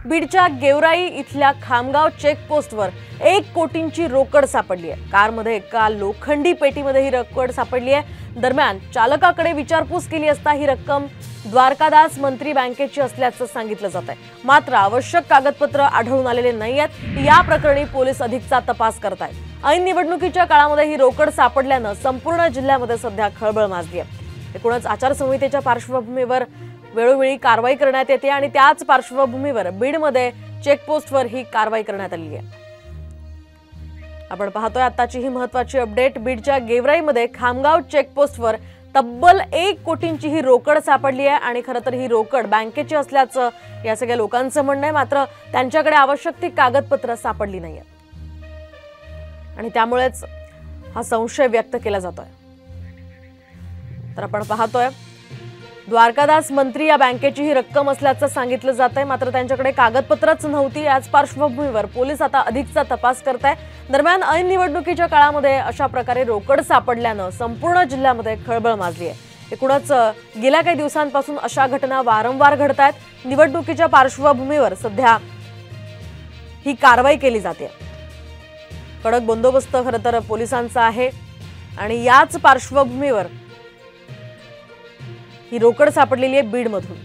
बीडच्या गेवराई इथल्या खामगाव चेकपोस्टवर 1 कोटींची रोकड सापडली आहे। कारमध्ये एका लोखंडी पेटीमध्ये ही रोकड सापडली आहे। दरम्यान चालकाकडे विचारपूस केली असता ही रक्कम द्वारकादास मंत्री बँकेची असल्याचं सांगितलं जात आहे। मात्र आवश्यक कागदपत्र आढळून आलेले नाहीयेत। या प्रकरणी पोलीस अधिकचा तपास करत आहेत। ऐन निवडणुकीच्या काळामध्ये ही रोकड सापडल्यानं संपूर्ण जिल्ह्यामध्ये सध्या खळबळ माजली आहे। एकूणच आचारसंहितेच्या पार्श्वभूमीवर वेळोवेळी कारवाई करण्यात येते आणि त्याच पार्श्वभूमीवर बीडमध्ये चेकपोस्टवर ही कारवाई करण्यात आली आहे। आपण पाहतोय आताची ही महत्त्वाची अपडेट। बीडच्या गेवराईमध्ये खामगाव चेकपोस्टवर तब्बल 1 कोटींची ही रोकड सापडली आहे आणि खरं तर ही रोकड बँकेची असल्याचं या सगळ्या लोकांचं म्हणणं आहे। मात्र त्यांच्याकडे आवश्यक ती कागदपत्र सापडली नाहीयेत आणि त्यामुळेच हा संशय व्यक्त केला जातोय। तर आपण पाहतोय द्वारकादास मंत्री या बँकेची ही रक्कम असल्याचं सांगितलं जातंय। मात्र त्यांच्याकडे कागदपत्रच नव्हती। याच पार्श्वभूमीवर पोलीस आता अधिकचा तपास करताय। दरम्यान ऐन निवडणुकीच्या काळामध्ये अशा प्रकारे रोकड सापडल्यानं संपूर्ण जिल्ह्यामध्ये खळबळ माजली आहे। एकूणच गेल्या काही दिवसांपासून अशा घटना वारंवार घडतायत। निवडणुकीच्या पार्श्वभूमीवर सध्या ही कारवाई केली जाते। कडक बंदोबस्त खरं तर पोलिसांचा आहे आणि याच पार्श्वभूमीवर ही रोकड सापडलेली आहे बीडमधून।